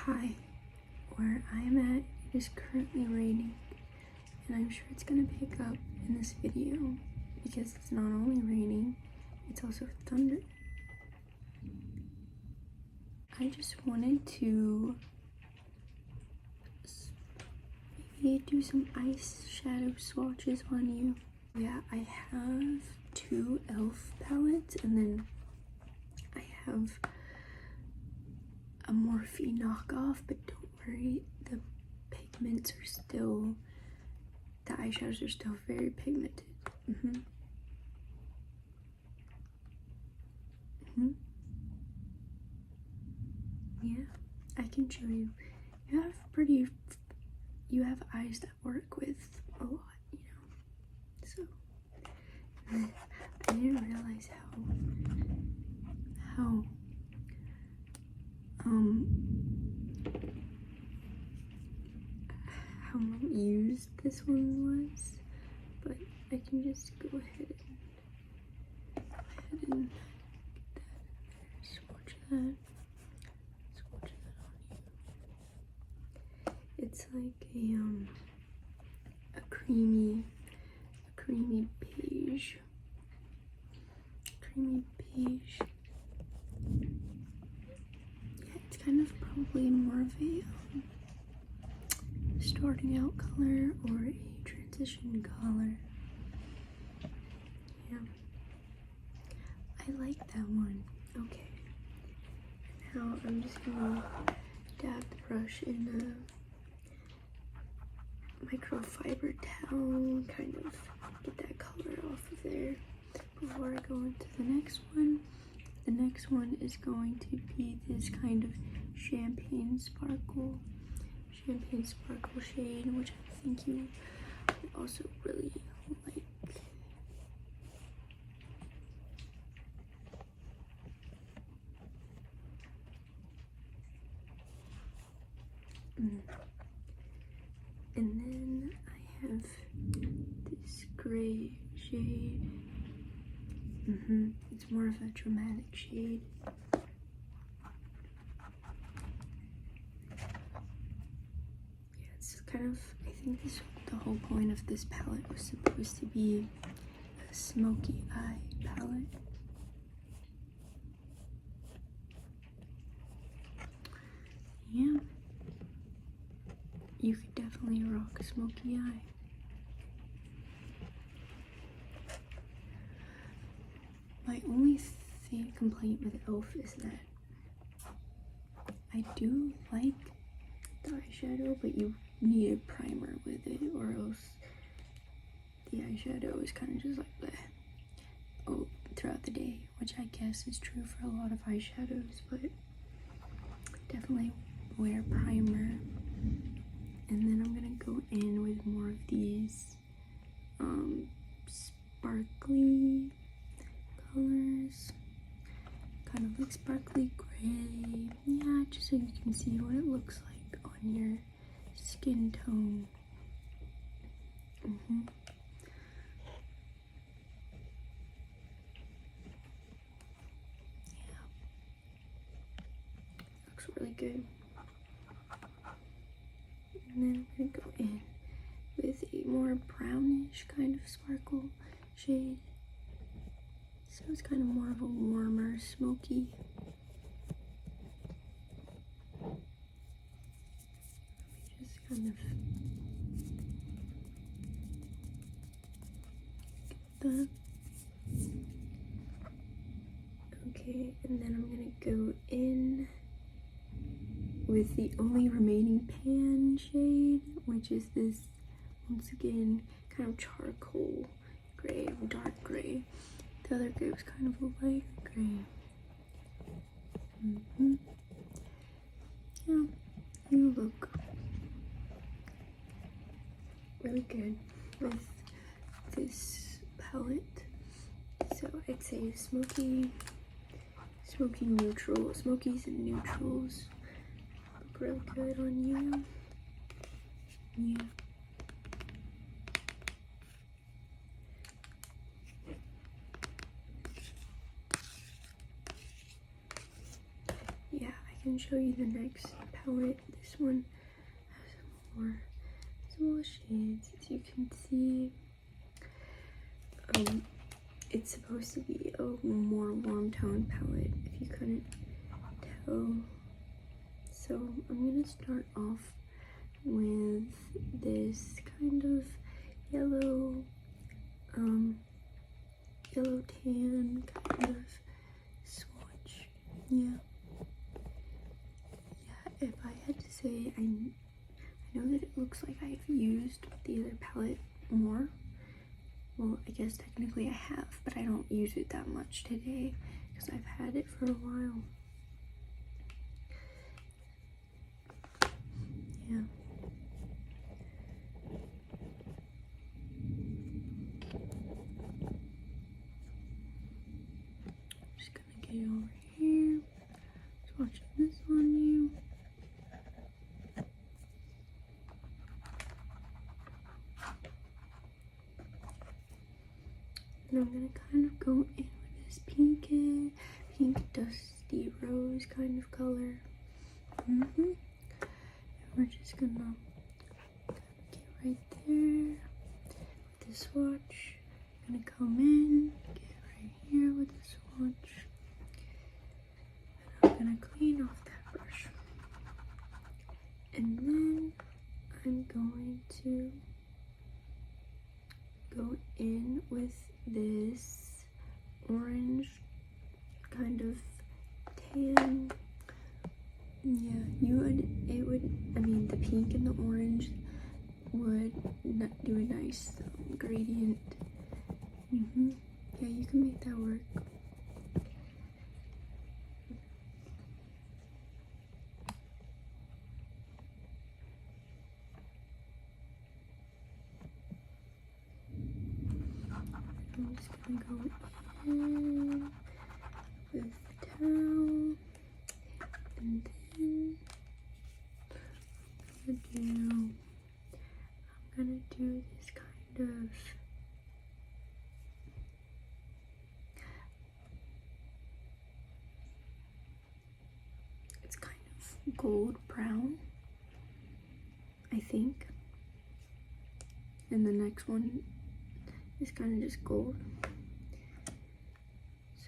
Hi, where I'm at, it is currently raining, and I'm sure it's gonna pick up in this video because it's not only raining, it's also thunder. I just wanted to maybe do some eyeshadow swatches on you. Yeah, I have two e.l.f. palettes, and then I have a Morphe knockoff, but don't worry, the pigments are still, the eyeshadows are still very pigmented. Yeah, I can show you. You have eyes that work with a lot, you know. So I didn't realize how used this one was, but I can just go ahead and swatch that on you. It's like a creamy beige. Yeah, it's kind of probably more of a starting out color or a transition color. Yeah, I like that one. Okay, now I'm just gonna dab the brush in a microfiber towel, kind of get that color off of there before I go into the next one. The next one is going to be this kind of champagne sparkle shade, which I think you will also really like. And then I have this gray shade. It's more of a dramatic shade. Kind of, I think the whole point of this palette was supposed to be a smoky eye palette. Yeah, you could definitely rock a smoky eye. My only complaint with e.l.f. is that I do like the eyeshadow, but you need a primer with it, or else the eyeshadow is kind of just like bleh throughout the day, which I guess is true for a lot of eyeshadows, but definitely wear primer. And then I'm gonna go in with more of these sparkly colors, kind of like sparkly gray. Yeah, just so you can see what it looks like on your skin tone. Yeah, looks really good. And then I'm gonna go in with a more brownish kind of sparkle shade, so it's kind of more of a warmer, smoky. Just kind of that. Okay, and then I'm gonna go in with the only remaining pan shade, which is this, once again, kind of charcoal gray, dark gray. The other gray was kind of a light gray. Yeah, you look really good with this palette. So I'd say smoky neutral, smokies and neutrals look real good on you. Yeah. Yeah, I can show you the next palette. This one has more small shades, as you can see. It's supposed to be a more warm tone palette, if you couldn't tell. So I'm gonna start off with this kind of yellow tan kind of swatch. Yeah, if I had to say, I know that it looks like I've used the other palette more. Well, I guess technically I have, but I don't use it that much today because I've had it for a while. Yeah. Just gonna get it over here. Swatching this on you. And I'm gonna kind of go in with this pink dusty rose kind of color. And we're just gonna get right there with the swatch. I'm gonna come in, get right here with the swatch. And I'm gonna clean off that brush. And then I'm going to go in with this orange kind of tan. Yeah, I mean, the pink and the orange would do a nice gradient. Yeah, you can make that work. I'm just gonna go in with the towel, and then I'm gonna do this kind of gold brown, I think. And the next one is kind of just gold.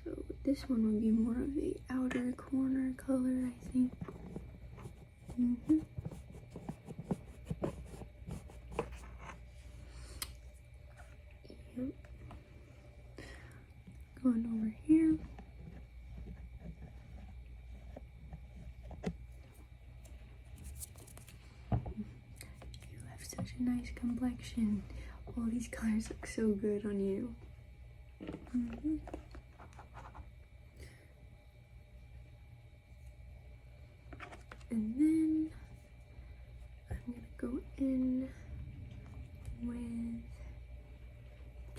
So this one would be more of a outer corner color, I think. Yep. Going over here. You have such a nice complexion. All these colors look so good on you. And then I'm gonna go in with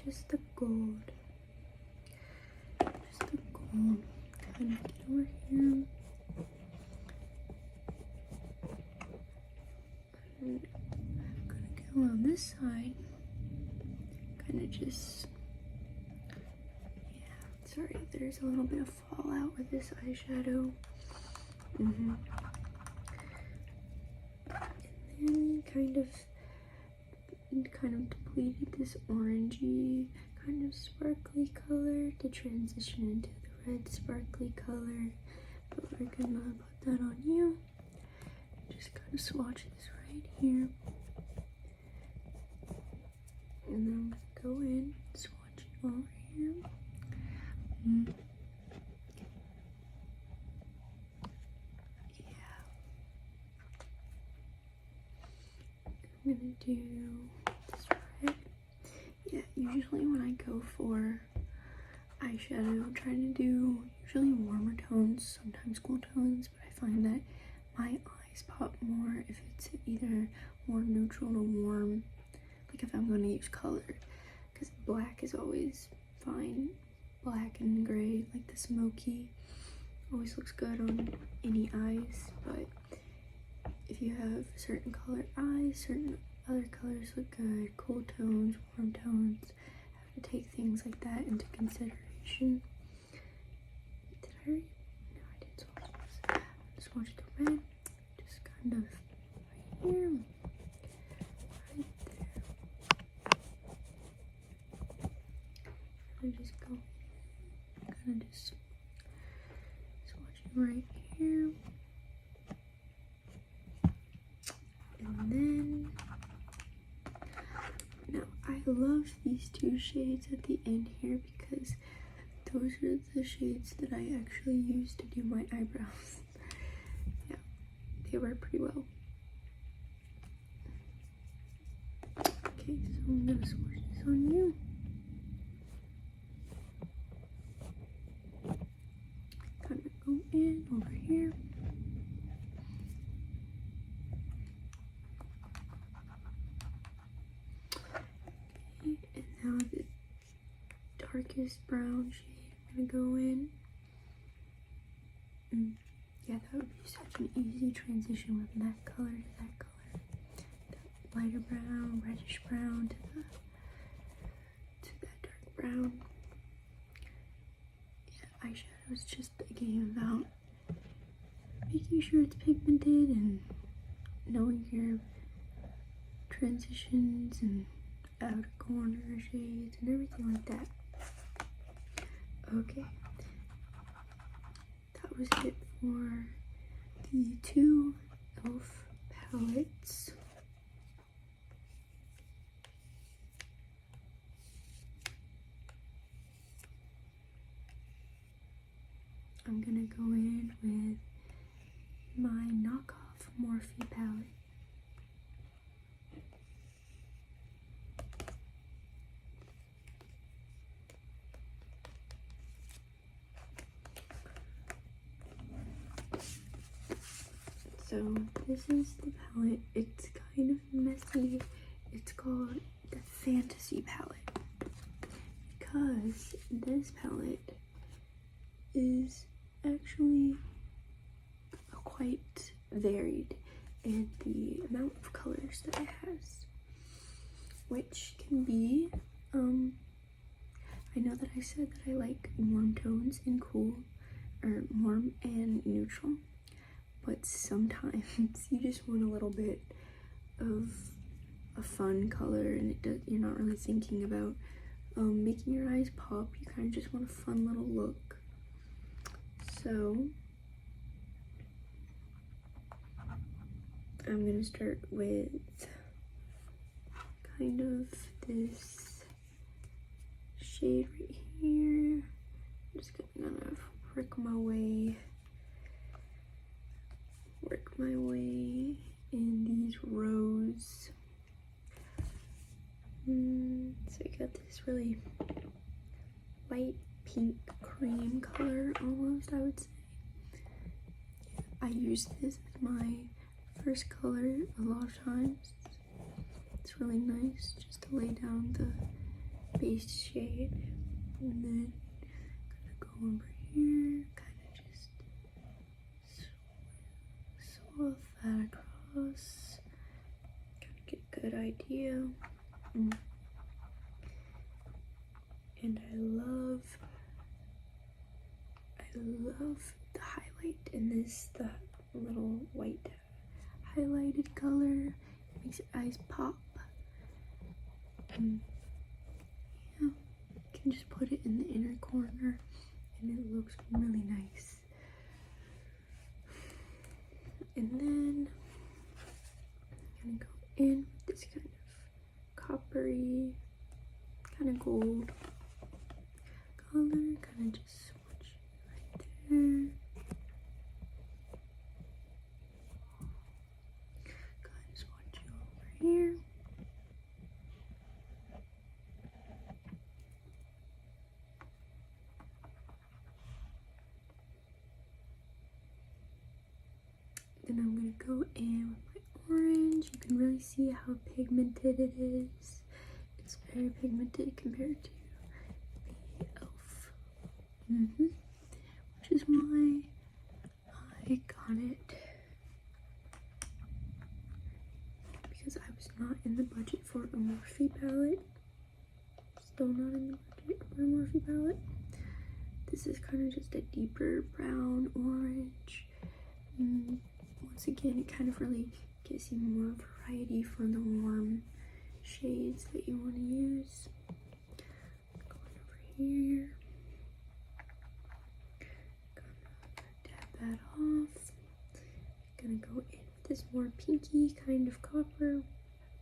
just the gold. Kind of get over here. And I'm gonna go on this side. Kind of just, yeah, sorry, there's a little bit of fallout with this eyeshadow. And then kind of depleted this orangey kind of sparkly color to transition into the red sparkly color. But we're gonna put that on you. Just kind of swatch this right here. And then go in, swatch it over here. Yeah. I'm gonna do this red. Yeah, usually when I go for eyeshadow, I'm trying to do usually warmer tones, sometimes cool tones, but I find that my eyes pop more if it's either more neutral to warm, like if I'm going to use color, because black is always fine. Black and gray, like the smoky, always looks good on any eyes, but if you have certain color eyes, certain other colors look good. Cool tones, warm tones, have to take things like that into consideration. Did I already? No, I didn't swatch this. Swatch the red. Just just swatching right here. And then, now I love these two shades at the end here because those are the shades that I actually use to do my eyebrows. Yeah, they work pretty well. Okay, so I'm gonna swatch this on you. Kind of go in over here. Okay, and now the darkest brown shade I'm gonna go in. Yeah, that would be such an easy transition from that color to that color. That lighter brown, reddish brown to that dark brown. Yeah, eyeshadow is just a game about making sure it's pigmented and knowing your transitions and outer corner shades and everything like that. Okay, that was it for the two e.l.f. palettes. I'm gonna go in with my knockoff Morphe palette. So this is the palette. It's kind of messy. It's called the Fantasy palette because this palette is actually quite varied in the amount of colors that it has, which can be, I know that I said that I like warm tones and cool, or warm and neutral, but sometimes you just want a little bit of a fun color, and you're not really thinking about making your eyes pop. You kind of just want a fun little look. So I'm gonna start with kind of this shade right here. I'm just gonna work my way in these rows. So I got this really light pink cream color almost, I would say. I use this as my first color a lot of times. It's really nice just to lay down the base shade, and then I'm gonna go over here, kind of just swirl that across, kind of get a good idea. And I love the highlight in this, the little white highlighted color. It makes your eyes pop. Yeah, you can just put it in the inner corner and it looks really nice. And then I'm gonna go in with this kind of coppery, kind of gold color, kind of just swatch right there. Kind of swatch it over here. Then I'm gonna go in with my orange. You can really see how pigmented it is. It's very pigmented compared to the e.l.f. Which is why I got it, because I was not in the budget for a Morphe palette. Still not in the budget for a Morphe palette. This is kind of just a deeper brown orange. Once again, it kind of really gives you more variety for the warm shades that you want to use. Going over here. that off. I'm gonna go in with this more pinky kind of copper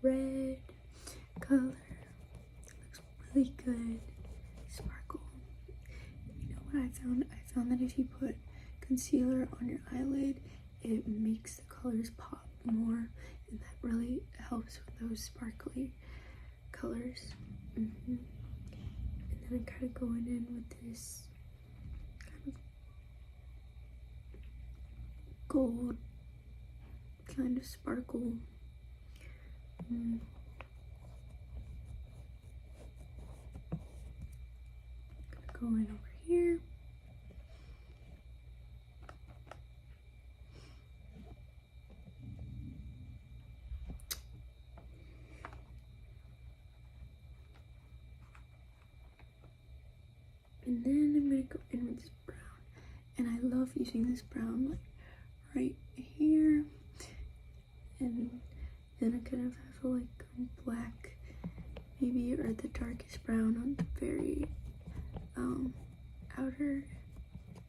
red color. It looks really good. Sparkle. You know what I found? I found that if you put concealer on your eyelid, it makes the colors pop more, and that really helps with those sparkly colors. And then I'm kind of going in with this kind of gold kind of sparkle. Go in over here. And then I'm going to go in with this brown. And I love using this brown like right here. And then I kind of have like black maybe, or the darkest brown on the very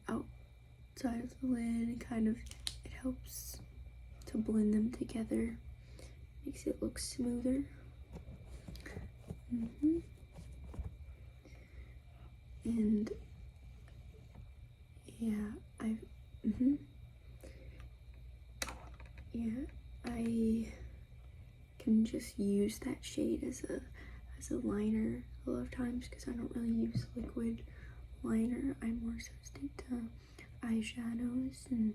outside of the lid. And kind of, it helps to blend them together. Makes it look smoother. And yeah, I can just use that shade as a liner a lot of times because I don't really use liquid liner. I more so stick to eyeshadows and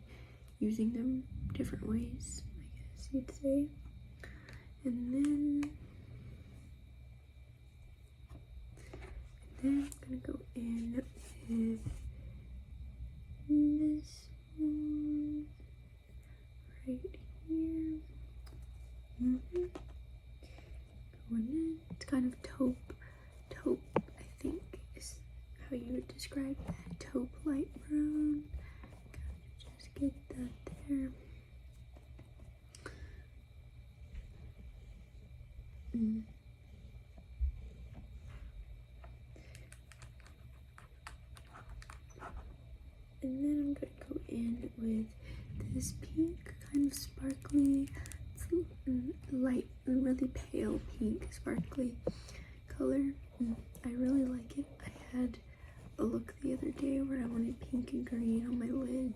using them different ways, I guess you'd say. And then I'm gonna go in with this one right here. Going in. It's kind of taupe, I think is how you would describe that. Taupe light brown. Just get that there. And then I'm gonna go in with this pink, kind of sparkly, light, really pale pink, sparkly color. I really like it. I had a look the other day where I wanted pink and green on my lid,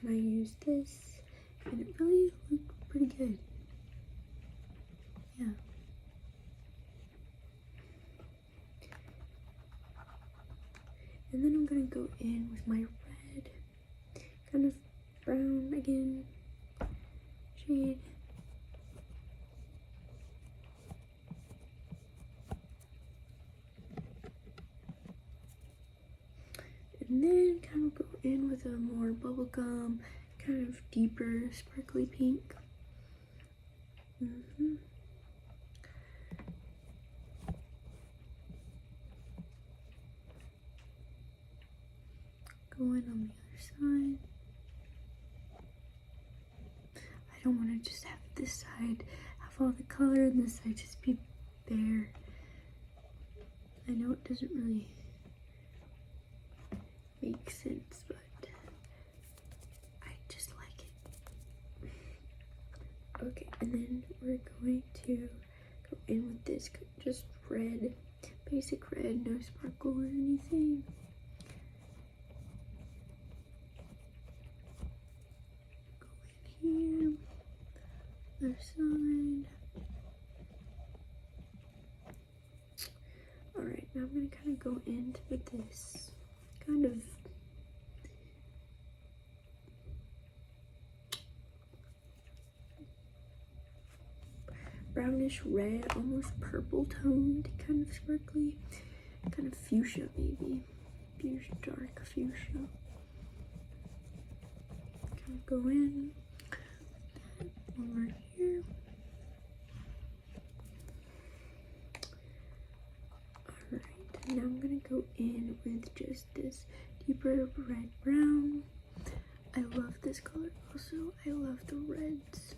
and I used this, and it really looked pretty good. Yeah. And then I'm gonna go in with my red, kind of brown again, shade. And then kind of go in with a more bubblegum, kind of deeper, sparkly pink. Go in on the other side. I don't want to just have this side have all the color and this side just be bare. I know it doesn't really make sense, but I just like it. Okay, and then we're going to go in with this just red, basic red, no sparkle or anything. Go in here, other side. Alright, now I'm going to kind of go in with this kind of brownish red, almost purple toned, kind of sparkly, kind of fuchsia maybe, fuchsia, dark fuchsia. Kind of go in over here. Alright, now I'm gonna go in with just this deeper red brown. I love this color also. I love the reds.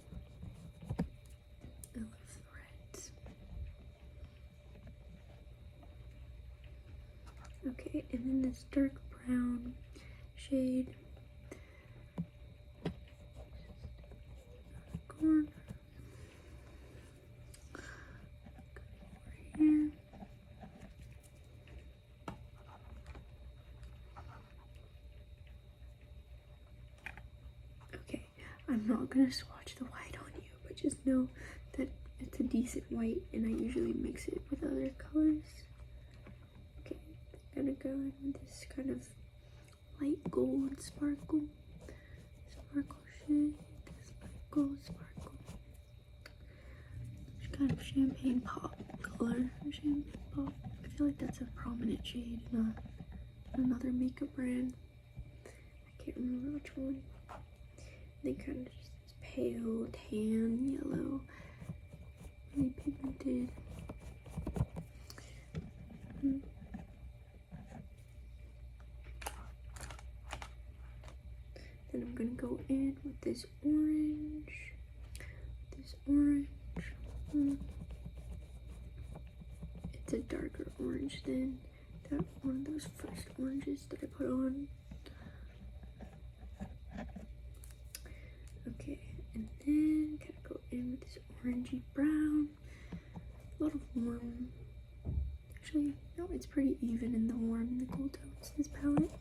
Okay, and then this dark brown shade. I'm not gonna swatch the white on you, but just know that it's a decent white, and I usually mix it with other colors. Okay, I'm gonna go in with this kind of light gold sparkle shade. This light gold sparkle. It's kind of champagne pop color. Champagne pop. I feel like that's a prominent shade in another makeup brand. I can't remember which one. They kind of just this pale tan yellow, really pigmented. Then I'm gonna go in with this orange. It's a darker orange than that one of those first oranges that I put on. Okay, and then kind of go in with this orangey brown. A lot of warm. Actually, no, it's pretty even in the warm and the cool tones, this palette.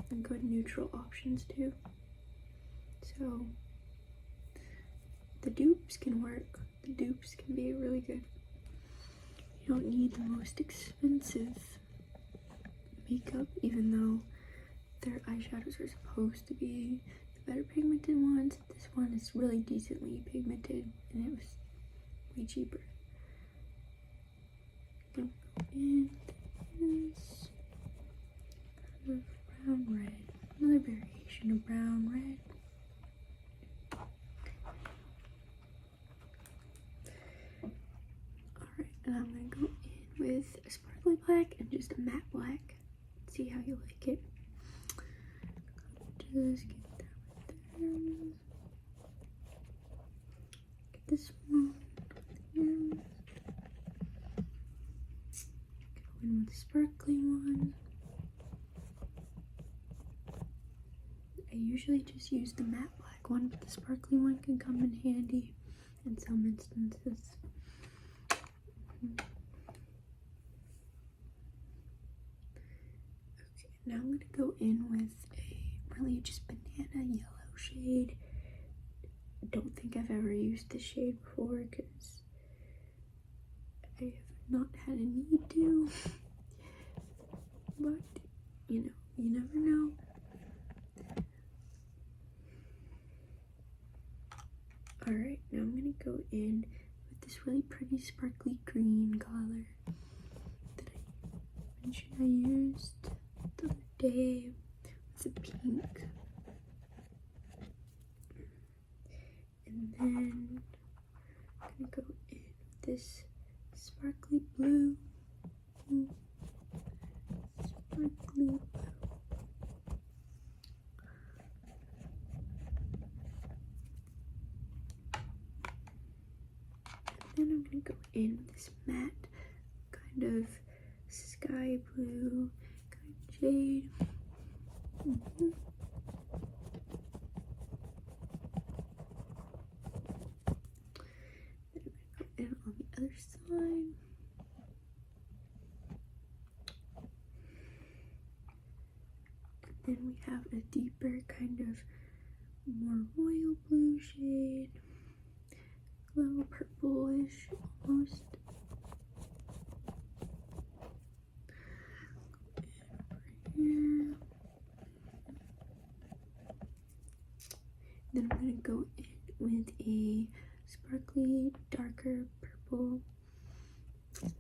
And good neutral options too. So the dupes can work. The dupes can be really good. You don't need the most expensive makeup, even though their eyeshadows are supposed to be the better pigmented ones. This one is really decently pigmented, and it was way cheaper. I'm going in this kind of brown red, another variation of brown red. Alright, and I'm going to go in with a sparkly black and just a matte black. See how you like it. Just get that right there. Get this one here. Go in with the sparkly one. I usually just use the matte black one, but the sparkly one can come in handy in some instances. Okay, now I'm going to go in with a really just banana yellow shade. I don't think I've ever used this shade before because I have not had a need to, but you know, you never know. Alright, now I'm going to go in with this really pretty sparkly green color that I mentioned I used the other day. It's a pink. And then I'm going to go in with this sparkly blue. Sparkly blue. Then I'm going to go in with this matte kind of sky blue kind of shade. Then I'm going to go in on the other side. And then we have a deeper kind of more royal blue shade. A little purplish almost. Over here. Then I'm going to go in with a sparkly, darker purple. Let's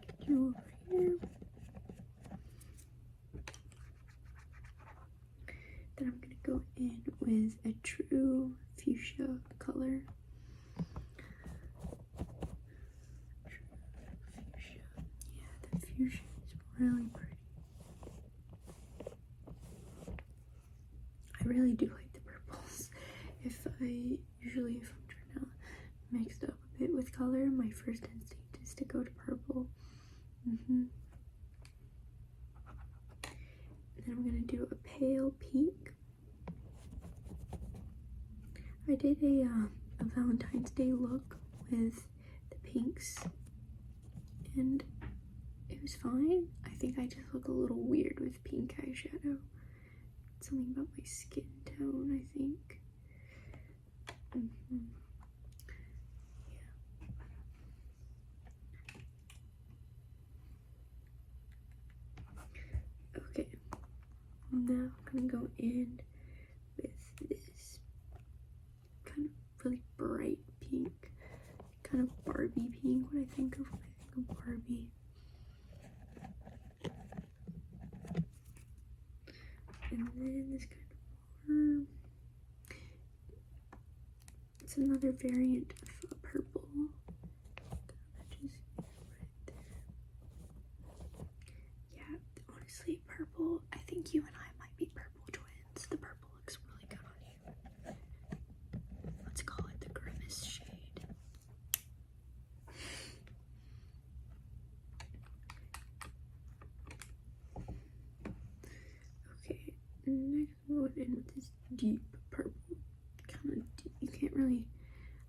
get you over here. Then I'm going to go in with a true fuchsia color. True fuchsia. Yeah, the fuchsia is really pretty. I really do like the purples. If I'm trying to mix it up a bit with color, my first instinct is to go to purple. Then I'm going to do a pale pink. I did a Valentine's Day look with the pinks, and it is fine. I think I just look a little weird with pink eyeshadow. Something about my skin tone, I think. Yeah. Okay. Now I'm gonna go in with this kind of really bright pink, kind of Barbie pink. What I think of when I think of Barbie. And then this kind of warm. It's another variant of a purple. Just right there. Yeah, honestly, purple. I think you and I might be purple twins. The purple looks really good on you. Let's call it the grimace shade. Okay, next we'll go in with this deep purple. Kind of deep. You can't really,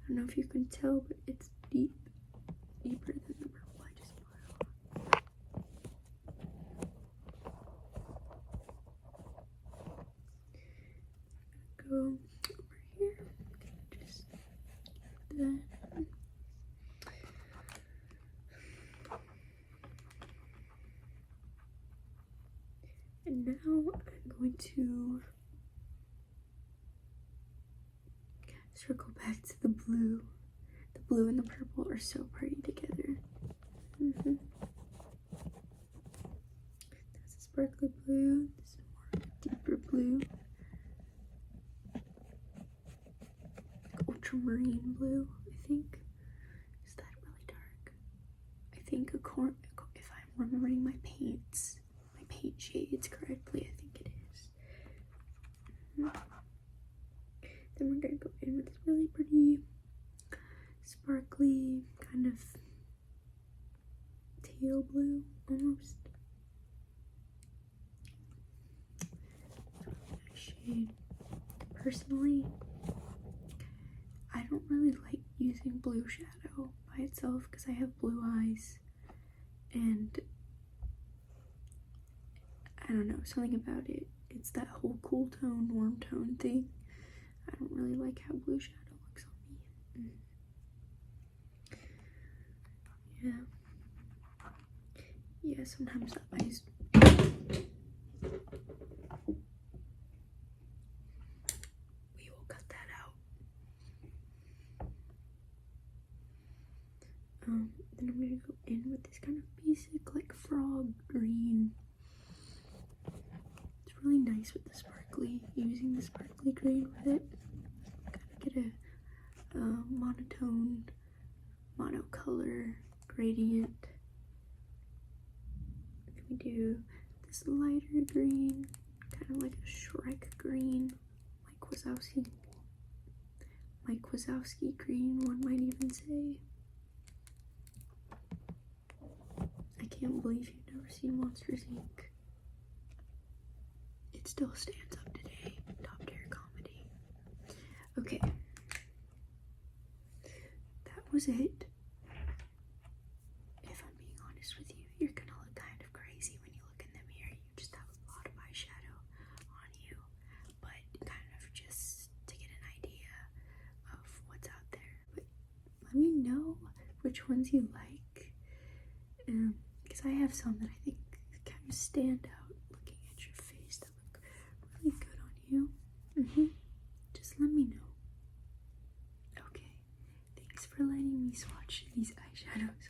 I don't know if you can tell, but it's deep, deeper than the purple I just put on. Go over here, just that. And now I'm going to circle back to the blue. The blue and the purple are so pretty together. That's a sparkly blue. This is more deeper blue. Like ultramarine blue, I think. Is that really dark? I think if I'm remembering my paint shades correctly, I think it is. Then we're gonna go in with this really pretty, sparkly, kind of teal blue, almost. Shade. Personally, I don't really like using blue shadow by itself because I have blue eyes, and I don't know, something about it. It's that whole cool tone, warm tone thing. I don't really like how blue shadow looks on me. Yeah, sometimes the eyes. We will cut that out. Then I'm gonna go in with this kind of basic, like, frog green. It's really nice with the sparkly, using the sparkly green with it. Kind of get a monotone, monocolor gradient. We do this lighter green, kind of like a Shrek green, Mike Wazowski green, one might even say. I can't believe you've never seen Monsters, Inc. It still stands up today. Top tier comedy. Okay. That was it. If I'm being honest with you, you're gonna look kind of crazy when you look in the mirror. You just have a lot of eyeshadow on you, but kind of just to get an idea of what's out there. But let me know which ones you like, because I have some that I think kind of stand out looking at your face that look really good on you. Just let me know. Okay, thanks for letting me swatch these eyeshadows